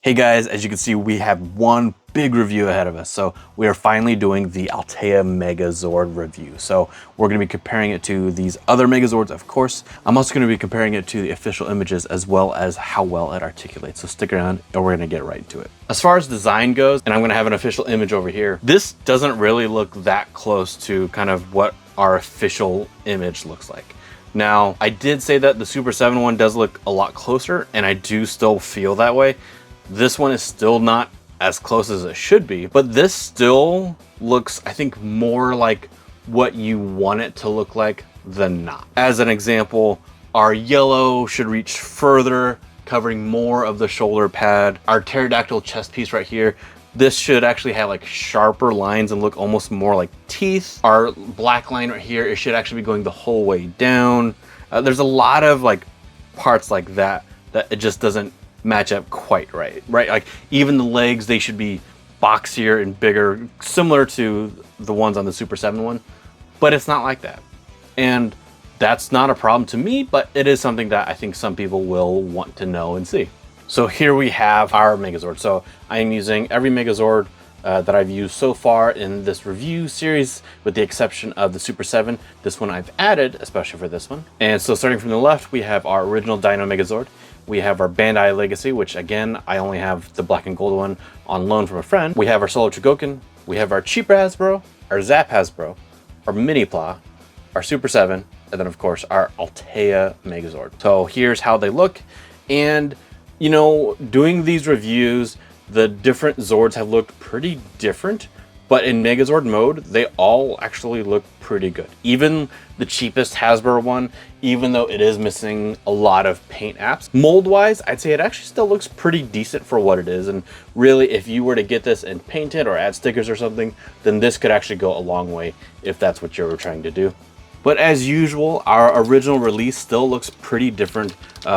Hey guys, as you can see, we have one big review ahead of us. So we are finally doing the Altaya Megazord review. So we're going to be comparing it to these other Megazords, of course. I'm also going to be comparing it to the official images as well as how well it articulates. So stick around and we're going to get right into it. As far as design goes, and I'm going to have an official image over here, this doesn't really look that close to kind of what our official image looks like. Now, I did say that the Super 7 one does look a lot closer, and I do still feel that way. This one is still not as close as it should be, but this still looks, I think, more like what you want it to look like than not. As an example, our yellow should reach further, covering more of the shoulder pad. Our pterodactyl chest piece right here, this should actually have like sharper lines and look almost more like teeth. Our black line right here, it should actually be going the whole way down. There's a lot of like parts like that it just doesn't match up quite right? Like even the legs, they should be boxier and bigger, similar to the ones on the Super 7 one, but it's not like that. And that's not a problem to me, but it is something that I think some people will want to know and see. So here we have our Megazord. So I am using every Megazord that I've used so far in this review series, with the exception of the Super 7. This one I've added, especially for this one. And so starting from the left, we have our original Dino Megazord. We have our Bandai Legacy, which again, I only have the black and gold one on loan from a friend. We have our Solo Chogokin. We have our cheaper Hasbro, our Zap Hasbro, our Mini Pla, our Super 7, and then of course our Altaya Megazord. So here's how they look. And you know, doing these reviews, the different Zords have looked pretty different, but in Megazord mode, they all actually look pretty good. Even the cheapest Hasbro one, even though it is missing a lot of paint apps, mold-wise, I'd say it actually still looks pretty decent for what it is. And really, if you were to get this and paint it or add stickers or something, then this could actually go a long way if that's what you were trying to do. But as usual, our original release still looks pretty different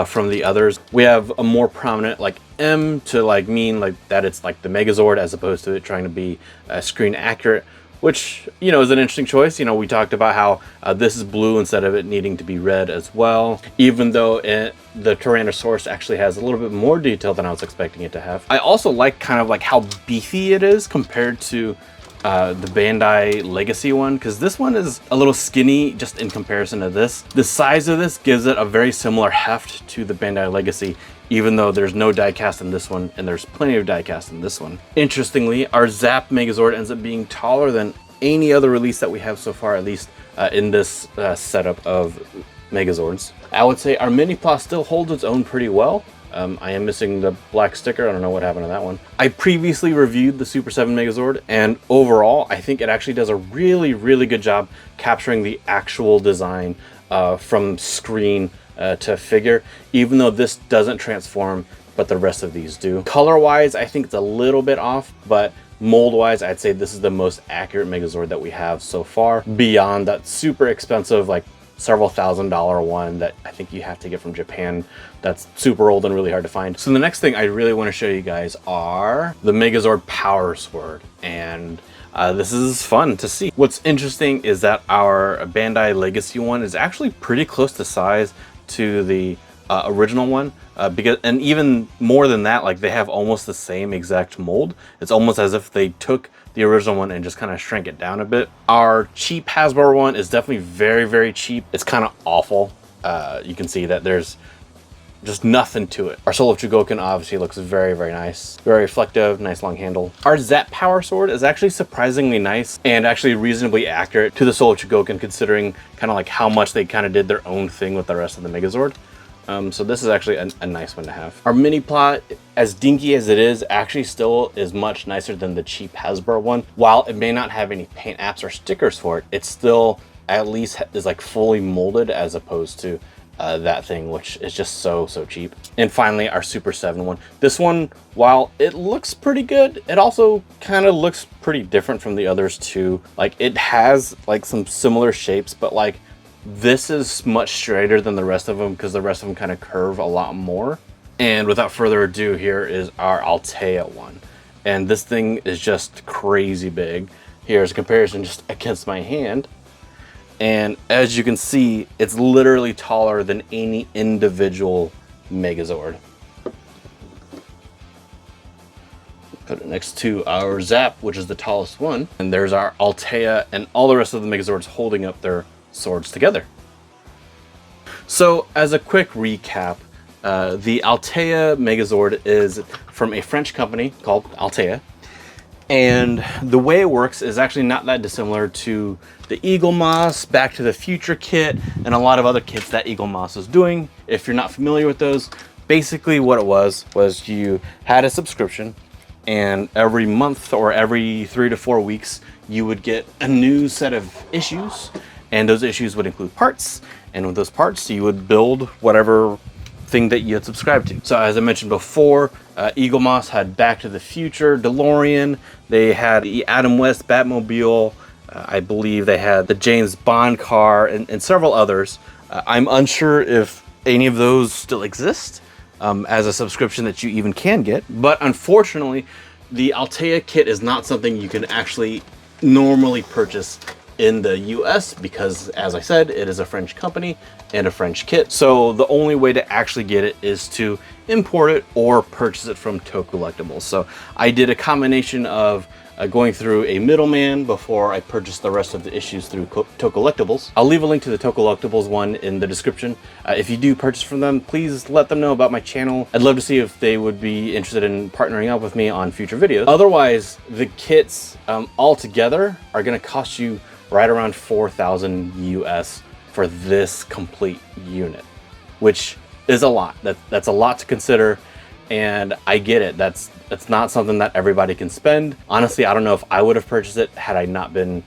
from the others. We have a more prominent like M to like mean like that it's like the Megazord as opposed to it trying to be screen accurate, which, you know, is an interesting choice. You know, we talked about how this is blue instead of it needing to be red as well, even though the Tyrannosaurus actually has a little bit more detail than I was expecting it to have. I also like kind of like how beefy it is compared to the Bandai Legacy one, because this one is a little skinny just in comparison to this. The size of this gives it a very similar heft to the Bandai Legacy, even though there's no diecast in this one and there's plenty of diecast in this one. Interestingly, our Zap Megazord ends up being taller than any other release that we have so far, at least in this setup of Megazords. I would say our Mini Pla still holds its own pretty well. I am missing the black sticker. I don't know what happened to that one. I previously reviewed the Super 7 Megazord, and overall, I think it actually does a really, really good job capturing the actual design from screen to figure, even though this doesn't transform, but the rest of these do. Color-wise, I think it's a little bit off, but mold-wise, I'd say this is the most accurate Megazord that we have so far, beyond that super expensive, like several $1,000 one that I think you have to get from Japan that's super old and really hard to find. So the next thing I really want to show you guys are the Megazord Power Sword, and this is fun to see. What's interesting is that our Bandai Legacy one is actually pretty close to size to the original one, and even more than that, like they have almost the same exact mold. It's almost as if they took the original one and just kind of shrank it down a bit. Our cheap Hasbro one is definitely very, very cheap. It's kind of awful. You can see that there's just nothing to it. Our Solo Chogokin obviously looks very, very nice. Very reflective, nice long handle. Our Zap Power Sword is actually surprisingly nice and actually reasonably accurate to the Solo Chogokin, considering kind of like how much they kind of did their own thing with the rest of the Megazord. So this is actually a nice one to have. Our Mini Pla, as dinky as it is, actually still is much nicer than the cheap Hasbro one. While it may not have any paint apps or stickers for it, it still at least is like fully molded, as opposed to that thing, which is just so cheap. And finally, our Super 7 one. This one, while it looks pretty good, it also kind of looks pretty different from the others too. Like it has like some similar shapes, but like this is much straighter than the rest of them because the rest of them kind of curve a lot more. And without further ado, here is our Altaya one. And this thing is just crazy big. Here's a comparison just against my hand. And as you can see, it's literally taller than any individual Megazord. Put it next to our Zap, which is the tallest one. And there's our Altaya and all the rest of the Megazords holding up their swords together. So as a quick recap, the Altaya Megazord is from a French company called Altaya. And the way it works is actually not that dissimilar to the Eaglemoss, Back to the Future kit, and a lot of other kits that Eaglemoss is doing. If you're not familiar with those, basically what it was you had a subscription, and every month or every 3 to 4 weeks, you would get a new set of issues, and those issues would include parts, and with those parts, you would build whatever thing that you had subscribed to. So as I mentioned before, Eaglemoss had Back to the Future, DeLorean, they had the Adam West Batmobile, I believe they had the James Bond car, and several others. I'm unsure if any of those still exist as a subscription that you even can get, but unfortunately, the Altaya kit is not something you can actually normally purchase in the US because, as I said, it is a French company and a French kit. So the only way to actually get it is to import it or purchase it from Collectibles. So I did a combination of going through a middleman before I purchased the rest of the issues through Collectibles. I'll leave a link to the Collectibles one in the description. If you do purchase from them, please let them know about my channel. I'd love to see if they would be interested in partnering up with me on future videos. Otherwise, the kits all together are gonna cost you right around 4,000 US for this complete unit, which is a lot. That's a lot to consider, and I get it. That's not something that everybody can spend. Honestly, I don't know if I would have purchased it had I not been,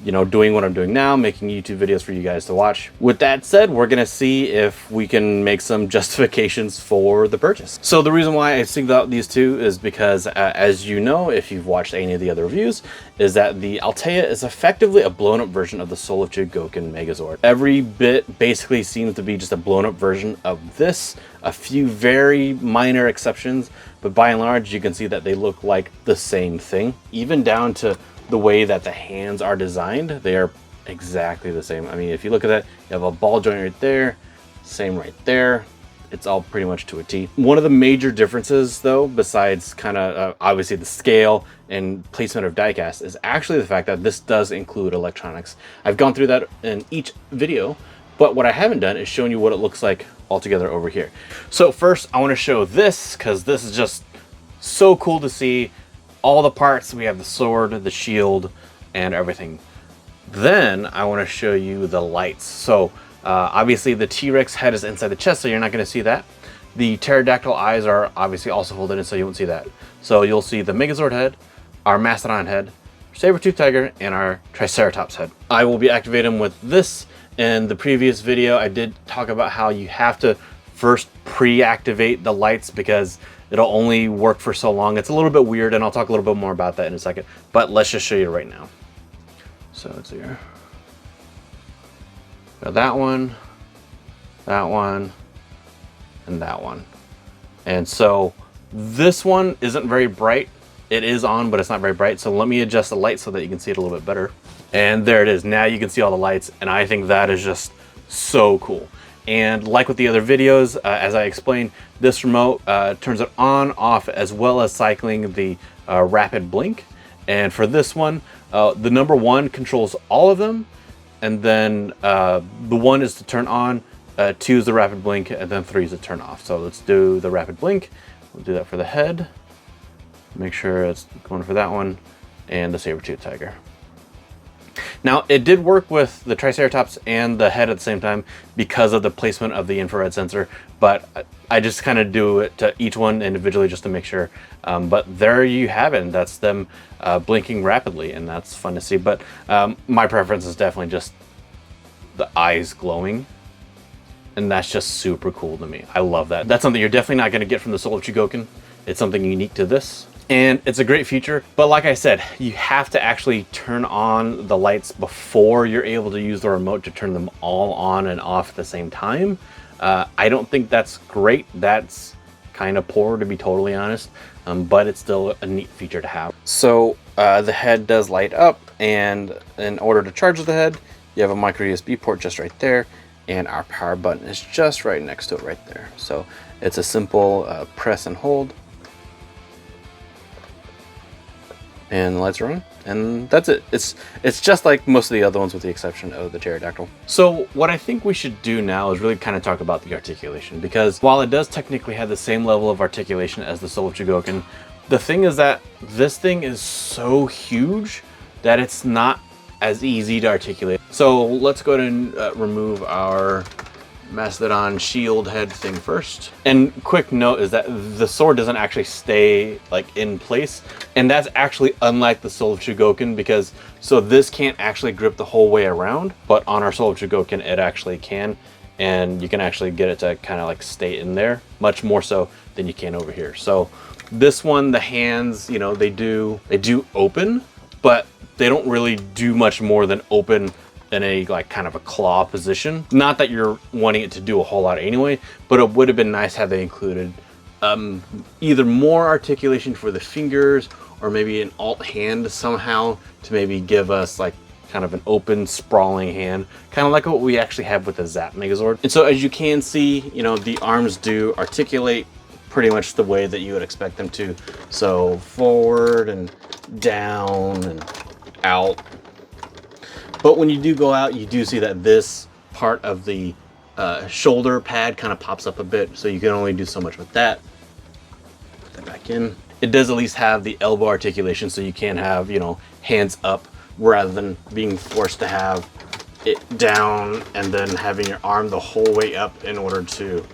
you know, doing what I'm doing now, making YouTube videos for you guys to watch. With that said, we're gonna see if we can make some justifications for the purchase. So the reason why I singled out these two is because, as you know, if you've watched any of the other reviews, is that the Altaya is effectively a blown up version of the Soul of Chogokin Megazord. Every bit basically seems to be just a blown up version of this, a few very minor exceptions, but by and large, you can see that they look like the same thing, even down to the way that the hands are designed. They are exactly the same. I mean, if you look at that, you have a ball joint right there, same right there. It's all pretty much to a T. One of the major differences though, besides kind of obviously the scale and placement of diecast, is actually the fact that this does include electronics. I've gone through that in each video, but what I haven't done is shown you what it looks like all together over here. So first I want to show this, because this is just so cool to see. All the parts, we have the sword, the shield, and everything. Then I want to show you the lights. So obviously the T-Rex head is inside the chest, so you're not going to see that. The pterodactyl eyes are obviously also folded in, so you won't see that. So you'll see the Megazord head, our Mastodon head, saber-tooth tiger, and our Triceratops head. I will be activating them with this. In the previous video, I did talk about how you have to first pre-activate the lights because it'll only work for so long. It's a little bit weird, and I'll talk a little bit more about that in a second, but let's just show you right now. So it's here. Got that one, and that one. And so this one isn't very bright. It is on, but it's not very bright. So let me adjust the light so that you can see it a little bit better. And there it is. Now you can see all the lights, and I think that is just so cool. And like with the other videos, as I explained, this remote turns it on, off, as well as cycling the rapid blink. And for this one, the number 1 controls all of them. And then the 1 is to turn on, 2 is the rapid blink, and then 3 is to turn off. So let's do the rapid blink. We'll do that for the head. Make sure it's going for that one, and the saber-tooth tiger. Now, it did work with the Triceratops and the head at the same time because of the placement of the infrared sensor, but I just kind of do it to each one individually just to make sure. But there you have it, and that's them blinking rapidly, and that's fun to see. But my preference is definitely just the eyes glowing, and that's just super cool to me. I love that. That's something you're definitely not going to get from the Soul of Chogokin. It's something unique to this. And it's a great feature, but like I said, you have to actually turn on the lights before you're able to use the remote to turn them all on and off at the same time. I don't think that's great. That's kind of poor, to be totally honest, but it's still a neat feature to have. So the head does light up, and in order to charge the head, you have a micro USB port just right there, and our power button is just right next to it right there. So it's a simple press and hold. and the lights are on, and that's it. It's just like most of the other ones with the exception of the pterodactyl. So what I think we should do now is really kind of talk about the articulation, because while it does technically have the same level of articulation as the Soul of Chogokin, the thing is that this thing is so huge that it's not as easy to articulate. So let's go ahead and remove our Mastodon shield head thing first. And quick note is that the sword doesn't actually stay like in place, and that's actually unlike the Soul of Chogokin, because so this can't actually grip the whole way around, but on our Soul of Chogokin it actually can, and you can actually get it to kind of like stay in there much more so than you can over here. So this one, the hands, you know, they do open, but they don't really do much more than open in a like kind of a claw position. Not that you're wanting it to do a whole lot anyway, but it would have been nice had they included either more articulation for the fingers, or maybe an alt hand somehow to maybe give us like kind of an open sprawling hand, kind of like what we actually have with the Zap Megazord. And so as you can see, you know, the arms do articulate pretty much the way that you would expect them to. So forward and down and out. But when you do go out, you do see that this part of the shoulder pad kind of pops up a bit, so you can only do so much with that. Put that back in. It does at least have the elbow articulation, so you can have, you know, hands up rather than being forced to have it down and then having your arm the whole way up in order to,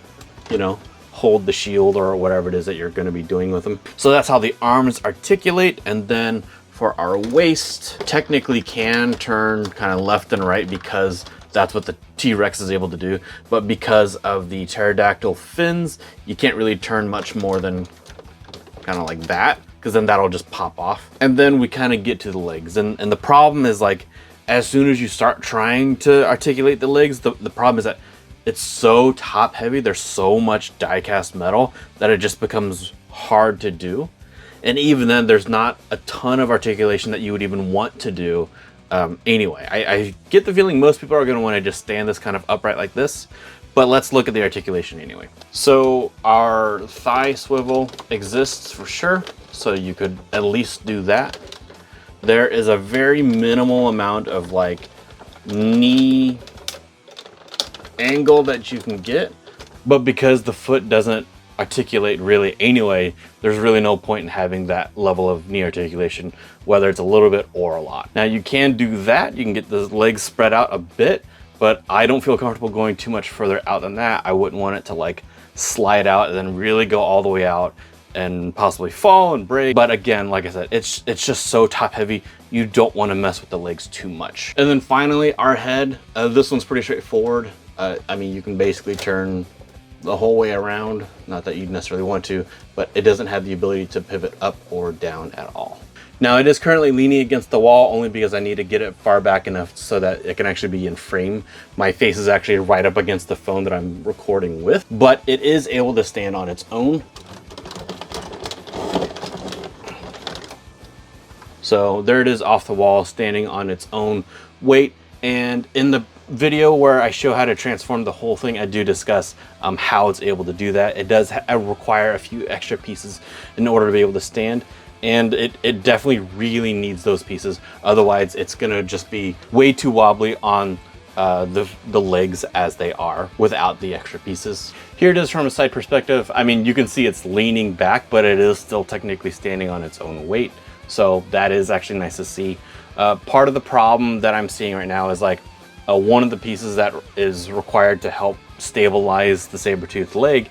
you know, hold the shield or whatever it is that you're going to be doing with them. So that's how the arms articulate. And then for our waist, technically can turn kind of left and right because that's what the T-Rex is able to do. But because of the pterodactyl fins, you can't really turn much more than kind of like that, because then that'll just pop off. And then we kind of get to the legs. And the problem is, like, as soon as you start trying to articulate the legs, the problem is that it's so top heavy, there's so much die cast metal that it just becomes hard to do. And even then, there's not a ton of articulation that you would even want to do anyway. I get the feeling most people are going to want to just stand this kind of upright like this, but let's look at the articulation anyway. So our thigh swivel exists for sure, so you could at least do that. There is a very minimal amount of like knee angle that you can get, but because the foot doesn't articulate really anyway, there's really no point in having that level of knee articulation, whether it's a little bit or a lot. Now you can do that, you can get the legs spread out a bit, but I don't feel comfortable going too much further out than that. I wouldn't want it to like slide out and then really go all the way out and possibly fall and break. But again, like I said, it's just so top heavy, you don't want to mess with the legs too much. And then finally, our head. This one's pretty straightforward. I mean, you can basically turn the whole way around, not that you necessarily want to, but it doesn't have the ability to pivot up or down at all. Now it is currently leaning against the wall only because I need to get it far back enough so that it can actually be in frame. My face is actually right up against the phone that I'm recording with, but it is able to stand on its own. So there it is off the wall, standing on its own weight. And in the video where I show how to transform the whole thing, I do discuss how it's able to do that. It does require a few extra pieces in order to be able to stand, and it definitely really needs those pieces. Otherwise, it's gonna just be way too wobbly on the legs as they are without the extra pieces. Here it is from a side perspective. I mean, you can see it's leaning back, but it is still technically standing on its own weight. So that is actually nice to see. Part of the problem that I'm seeing right now is like one of the pieces that is required to help stabilize the saber-toothed leg,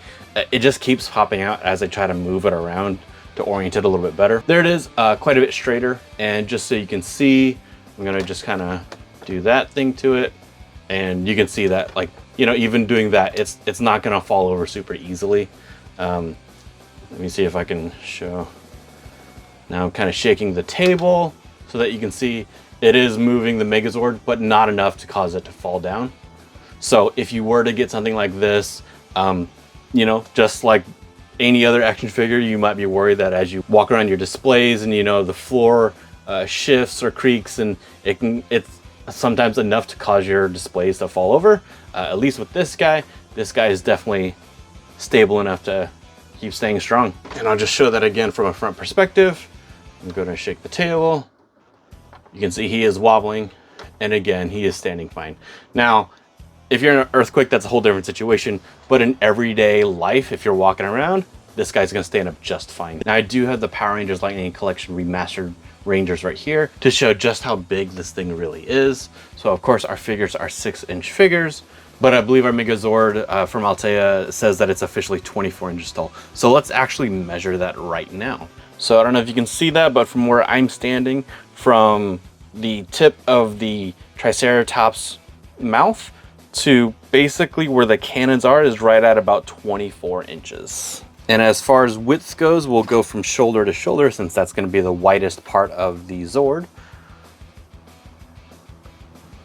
it just keeps popping out as I try to move it around to orient it a little bit better. There it is, quite a bit straighter. And just so you can see, I'm gonna just kind of do that thing to it. And you can see that, like, you know, even doing that, it's not gonna fall over super easily. Let me see if I can show. Now I'm kind of shaking the table so that you can see it is moving the Megazord, but not enough to cause it to fall down. So if you were to get something like this, you know, just like any other action figure, you might be worried that as you walk around your displays and, you know, the floor shifts or creaks, and it's sometimes enough to cause your displays to fall over. At least with this guy is definitely stable enough to keep staying strong. And I'll just show that again from a front perspective. I'm going to shake the table. You can see he is wobbling, and again, he is standing fine. Now, if you're in an earthquake, that's a whole different situation, but in everyday life, if you're walking around, this guy's gonna stand up just fine. Now, I do have the Power Rangers Lightning Collection Remastered Rangers right here to show just how big this thing really is. So, of course, our figures are 6-inch figures, but I believe our Megazord from Altaya says that it's officially 24 inches tall. So let's actually measure that right now. So I don't know if you can see that, but from where I'm standing, from the tip of the Triceratops mouth to basically where the cannons are is right at about 24 inches. And as far as width goes, we'll go from shoulder to shoulder since that's going to be the widest part of the Zord.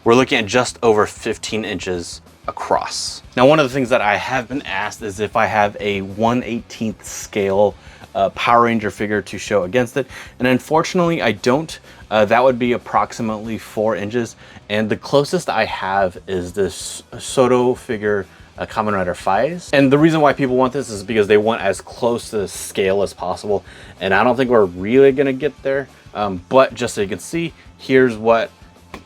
We're looking at just over 15 inches across. Now, one of the things that I have been asked is if I have a 1/18th scale Power Ranger figure to show against it. And unfortunately, I don't. That would be approximately 4 inches. And the closest I have is this Soto figure, Kamen Rider Faiz. And the reason why people want this is because they want as close to scale as possible. And I don't think we're really gonna get there. But just so you can see, here's what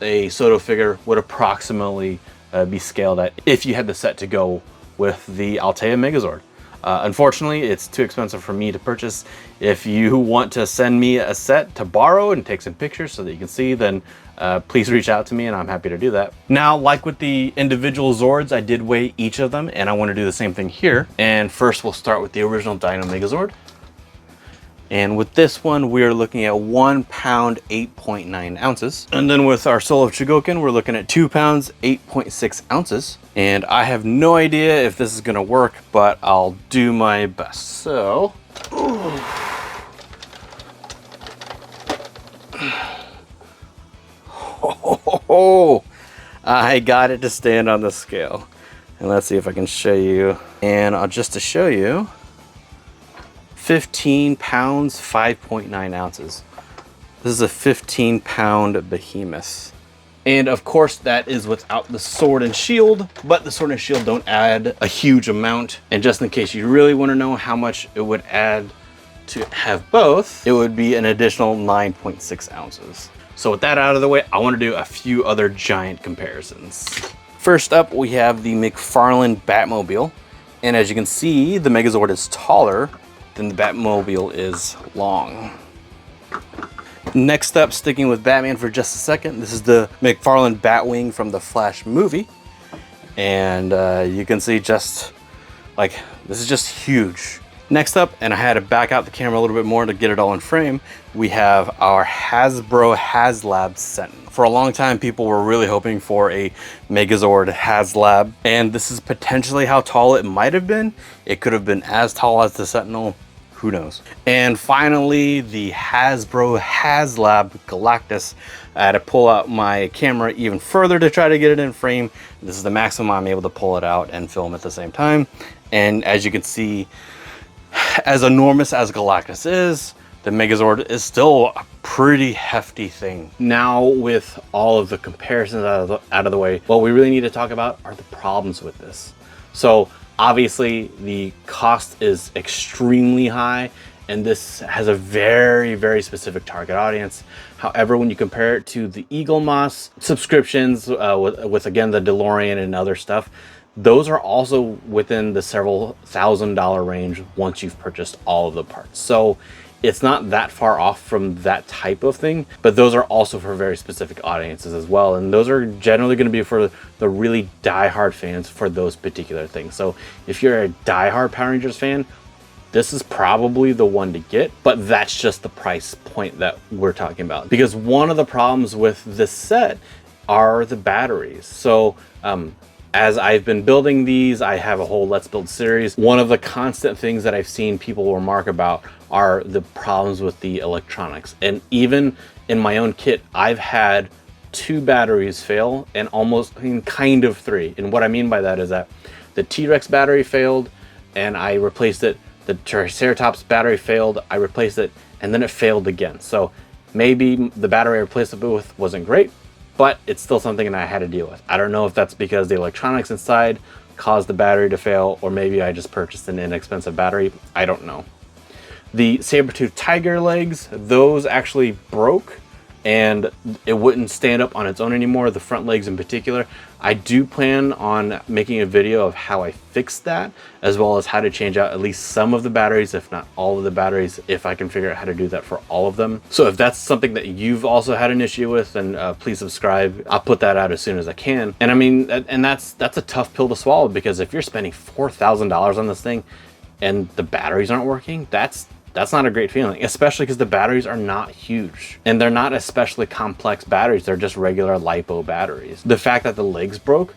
a Soto figure would approximately be scaled at if you had the set to go with the Altaya Megazord. Unfortunately, it's too expensive for me to purchase. If you want to send me a set to borrow and take some pictures so that you can see, then please reach out to me and I'm happy to do that. Now, like with the individual Zords, I did weigh each of them and I want to do the same thing here. And first we'll start with the original Dino Megazord. And with this one, we're looking at 1 pound, 8.9 ounces. And then with our Soul of Chogokin, we're looking at 2 pounds, 8.6 ounces. And I have no idea if this is gonna work, but I'll do my best. So, I got it to stand on the scale. And let's see if I can show you. And just to show you, 15 pounds, 5.9 ounces. This is a 15-pound behemoth. And of course, that is without the sword and shield, but the sword and shield don't add a huge amount. And just in case you really want to know how much it would add to have both, it would be an additional 9.6 ounces. So with that out of the way, I want to do a few other giant comparisons. First up, we have the McFarlane Batmobile. And as you can see, the Megazord is taller than the Batmobile is long. Next up, sticking with Batman for just a second, this is the McFarlane Batwing from the Flash movie. And you can see just like, this is just huge. Next up, and I had to back out the camera a little bit more to get it all in frame, we have our Hasbro HasLab Sentinel. For a long time, people were really hoping for a Megazord HasLab, and this is potentially how tall it might have been. It could have been as tall as the Sentinel, who knows. And finally, the Hasbro HasLab Galactus. I had to pull out my camera even further to try to get it in frame. This is the maximum I'm able to pull it out and film at the same time. And as you can see, as enormous as Galactus is, the Megazord is still a pretty hefty thing. Now, with all of the comparisons out of the way, what we really need to talk about are the problems with this. So obviously the cost is extremely high, and this has a very, very specific target audience. However, when you compare it to the Eagle Moss subscriptions with again, the DeLorean and other stuff, those are also within the several $1,000 range once you've purchased all of the parts. So it's not that far off from that type of thing, but those are also for very specific audiences as well. And those are generally going to be for the really die-hard fans for those particular things. So if you're a die-hard Power Rangers fan, this is probably the one to get, but that's just the price point that we're talking about. Because one of the problems with this set are the batteries. So, as I've been building these, I have a whole Let's Build series. One of the constant things that I've seen people remark about are the problems with the electronics. And even in my own kit, I've had 2 batteries fail and kind of 3. And what I mean by that is that the T-Rex battery failed and I replaced it. The Triceratops battery failed, I replaced it, and then it failed again. So maybe the battery I replaced it with wasn't great, but it's still something that I had to deal with. I don't know if that's because the electronics inside caused the battery to fail, or maybe I just purchased an inexpensive battery. I don't know. The saber-tooth tiger legs, those actually broke and it wouldn't stand up on its own anymore, the front legs in particular. I do plan on making a video of how I fixed that, as well as how to change out at least some of the batteries, if not all of the batteries, if I can figure out how to do that for all of them. So if that's something that you've also had an issue with, then please subscribe. I'll put that out as soon as I can. And I mean, and that's a tough pill to swallow, because if you're spending $4,000 on this thing and the batteries aren't working, that's not a great feeling, especially because the batteries are not huge and they're not especially complex batteries. They're just regular LiPo batteries. The fact that the legs broke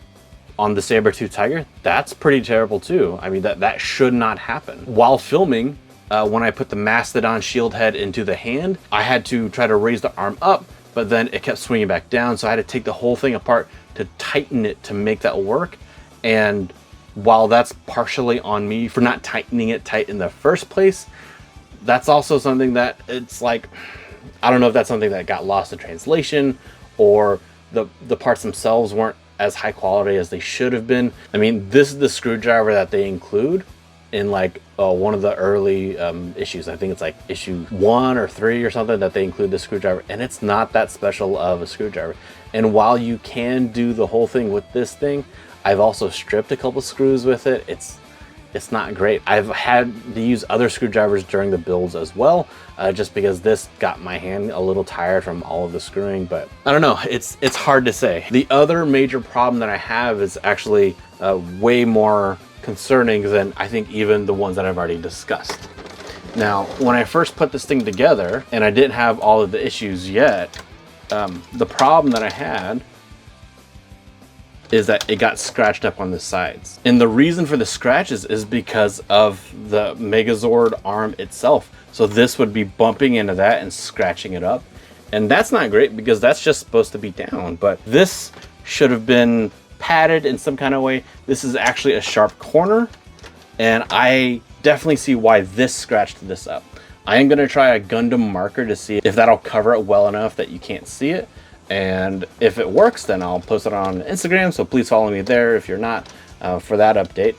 on the saber-tooth tiger, that's pretty terrible too. I mean, that should not happen. While filming, when I put the Mastodon shield head into the hand, I had to try to raise the arm up, but then it kept swinging back down. So I had to take the whole thing apart to tighten it to make that work. And while that's partially on me for not tightening it tight in the first place, that's also something that it's like, I don't know if that's something that got lost in translation, or the parts themselves weren't as high quality as they should have been. I mean, this is the screwdriver that they include in like one of the early issues. I think it's like issue 1 or 3 or something that they include the screwdriver, and it's not that special of a screwdriver. And while you can do the whole thing with this thing, I've also stripped a couple screws with it. It's not great. I've had to use other screwdrivers during the builds as well, just because this got my hand a little tired from all of the screwing, but I don't know, it's hard to say. The other major problem that I have is actually way more concerning than I think even the ones that I've already discussed. Now, when I first put this thing together and I didn't have all of the issues yet, the problem that I had is that it got scratched up on the sides. And the reason for the scratches is because of the Megazord arm itself. So this would be bumping into that and scratching it up. And that's not great, because that's just supposed to be down. But this should have been padded in some kind of way. This is actually a sharp corner, and I definitely see why this scratched this up. I am gonna try a Gundam marker to see if that'll cover it well enough that you can't see it. And if it works, then I'll post it on Instagram, so please follow me there if you're not, for that update.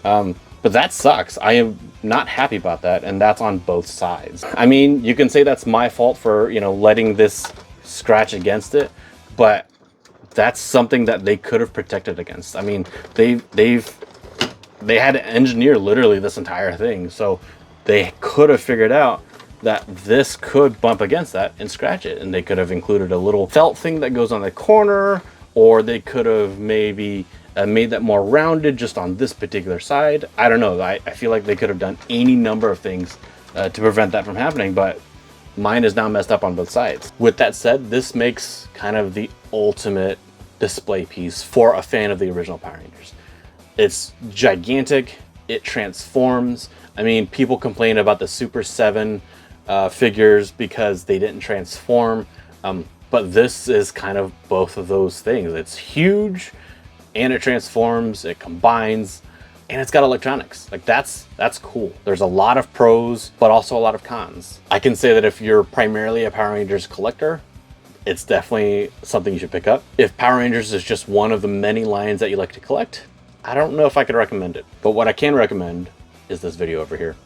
But that sucks. I am not happy about that, and that's on both sides. I mean, you can say that's my fault for, you know, letting this scratch against it, but that's something that they could have protected against. I mean, they had to engineer literally this entire thing, so they could have figured out that this could bump against that and scratch it, and they could have included a little felt thing that goes on the corner, or they could have maybe made that more rounded just on this particular side. I don't know. I feel like they could have done any number of things to prevent that from happening, but mine is now messed up on both sides. With that said, this makes kind of the ultimate display piece for a fan of the original Power Rangers. It's gigantic, it transforms. I mean, people complain about the Super 7 figures because they didn't transform, but this is kind of both of those things. It's huge, and it transforms, it combines, and it's got electronics. Like, that's cool. There's a lot of pros, but also a lot of cons. I can say that if you're primarily a Power Rangers collector, it's definitely something you should pick up. If Power Rangers is just one of the many lines that you like to collect, I don't know if I could recommend it. But what I can recommend is this video over here.